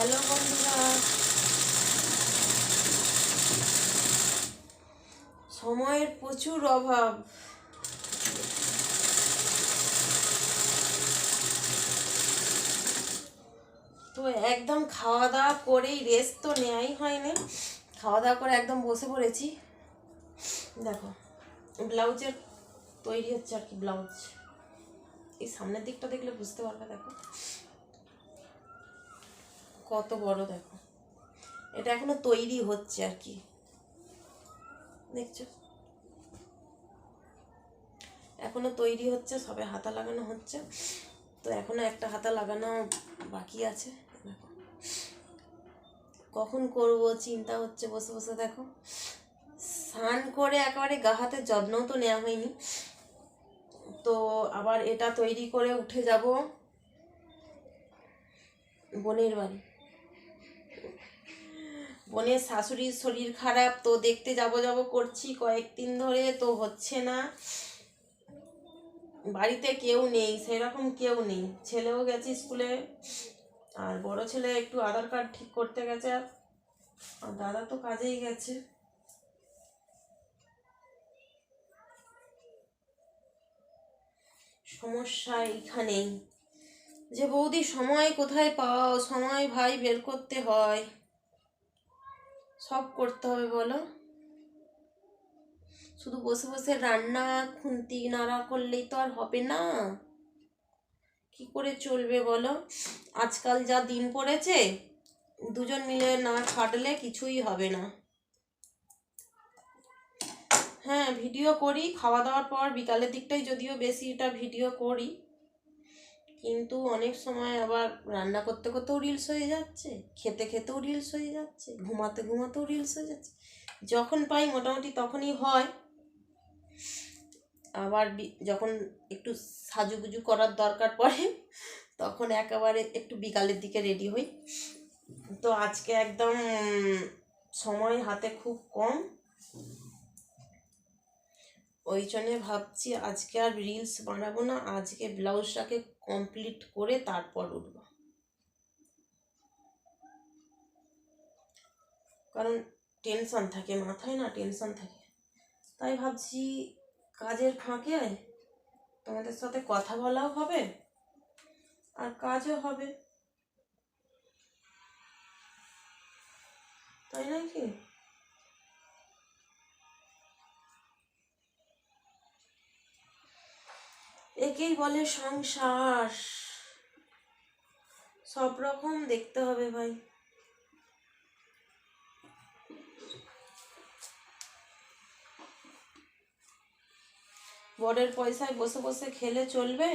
Hello বন্ধুরা, সময়ের প্রচুর অভাব। তো একদম খাওয়া দাওয়া করেই রেস্ট তো নেওয়াই হয়নি। খাওয়া দাওয়া করে একদম বসে পড়েছি। দেখো ব্লাউজের তৈরি হচ্ছে আর কি। ব্লাউজ এই সামনের দিকটা দেখলে বুঝতে পারবে। দেখো কত বড়, দেখো এটা এখনো তৈরি হচ্ছে আর কি, দেখছো এখনো তৈরি হচ্ছে, সবে হাতা লাগানো হচ্ছে। তো এখনো একটা হাতা লাগানো বাকি আছে। দেখো কখন করব চিন্তা হচ্ছে বসে বসে। দেখো স্নান করে একেবারে গা হাতের যত্নও তো নেওয়া হয়নি। তো আবার এটা তৈরি করে উঠে যাব বোনের বাড়ি। বোনের শাশুড়ির শরীর খারাপ, তো দেখতে যাব করছি কয়েকদিন ধরে, তো হচ্ছে না। বাড়িতে কেউ নেই, সেরকম কেউ নেই। ছেলেও গেছে স্কুলে, আর বড় ছেলে একটু আধার কার্ড ঠিক করতে গেছে, আর দাদা তো কাজেই গেছে। সমস্যা এইখানেই যে বৌদি সময় কোথায় পাও, সময় ভাই বের করতে হয়, সব করতে হবে বলো। শুধু বসে বসে রান্না খুন্তি নাড়া করলেই তো আর হবে না, কি করে চলবে বলো। আজকাল যা দিন পড়েছে, দুজন মিলে না খাটলে কিছুই হবে না। হ্যাঁ ভিডিও করি খাওয়া দাওয়ার পর, বিকালের দিকটাই যদিও বেশিটা ভিডিও করি, কিন্তু অনেক সময় আবার রান্না করতে করতেও রিলস হয়ে যাচ্ছে, খেতে খেতেও রিলস হয়ে যাচ্ছে, ঘুমাতে ঘুমাতেও রিলস হয়ে যাচ্ছে। যখন পাই মোটামুটি তখনই হয়। আবার যখন একটু সাজুগুজু করার দরকার পড়ে, তখন একেবারে একটু বিকালের দিকে রেডি হই। তো আজকে একদম সময় হাতে খুব কম, ওই জন্যে ভাবছি আজকে আর রিলস বানাবো না, আজকে ব্লাউজটাকে কমপ্লিট করে তারপর উঠবো। কারণ টেনশন থাকে মাথায়, না টেনশন থাকে। তাই ভাবছি কাজের ফাঁকে তোমাদের সাথে কথা বলাও হবে আর কাজও হবে, তাই নাকি? একেই বলে সংসার, সব রকম দেখতে হবে ভাই। বরের পয়সায় বসে বসে খেলে চলবে?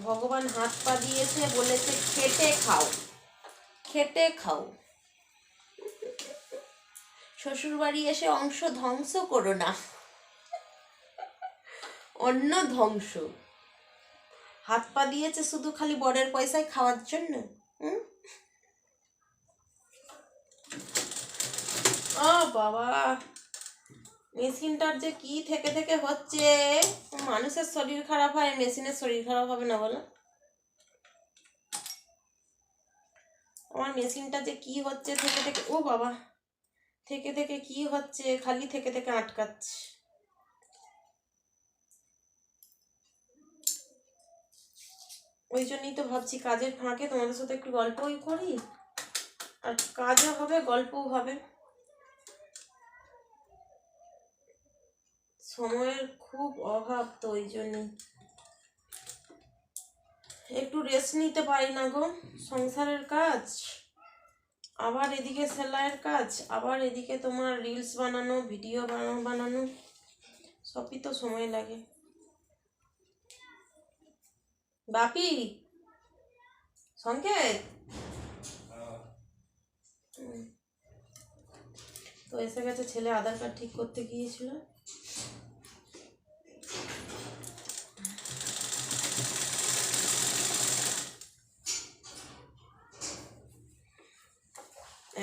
ভগবান হাত পা দিয়েছে, বলেছে খেটে খাও, খেটে খাও। শ্বশুর বাড়ি এসে অংশ ধ্বংস করো না, অন্য ধ্বংস। হাত পা দিয়েছে শুধু খালি বরের পয়সায় খাওয়ার জন্য। ও বাবা, মেশিনটার যে কি থেকে থেকে হচ্ছে। মানুষের শরীর খারাপ হয়, মেশিনের শরীর খারাপ হবে না বলো? আমার মেশিনটা যে কি হচ্ছে থেকে থেকে, ও বাবা, থেকে থেকে কি হচ্ছে, খালি থেকে থেকে আটকাচ্ছে। ওই জন্যই তো ভাবছি কাজের ফাঁকে তোমাদের সাথে একটু গল্পই করি, আর কাজও হবে গল্পও হবে। সময়ের খুব অভাব, তো ওই জন্যই একটু রেস্ট নিতে পারি না গো। সংসারের কাজ, আবার এদিকে সেলাইয়ের কাজ, আবার এদিকে তোমার রিলস বানানো, ভিডিও বানানো, সবই তো সময় লাগে। বাপি, সংকেত, তো এসে গেছে। ছেলে আধার কার্ড ঠিক করতে গিয়েছিল।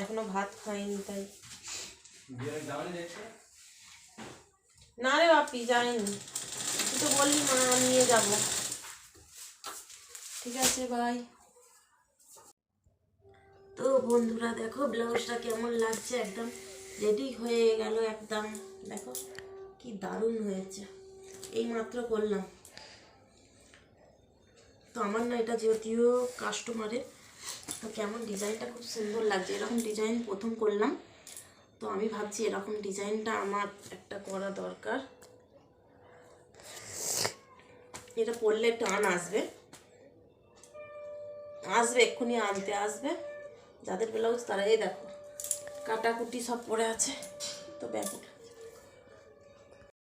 এখনো ভাত খাইনি, তাই। না রে বাপি, যাইনি। তুই তো বললি মা নিয়ে যাব। ঠিক আছে, বাই। তো বন্ধুরা দেখো ব্লাউজটা কেমন লাগছে, একদম রেডি হয়ে গেল একদম। দেখো কি দারুণ হয়েছে, এই মাত্র করলাম। তো আমার না এটা যদিও কাস্টমারের, তো কেমন ডিজাইনটা খুব সুন্দর লাগছে, এরকম ডিজাইন প্রথম করলাম। তো আমি ভাবছি এরকম ডিজাইনটা আমার একটা করা দরকার। এটা পরলে টান আসবে, আসবে এক্ষুনি আনতে আসবে যাদের ব্লাউজ তারা। এই দেখো কাটাকুটি সব পরে আছে। তো ব্যাগ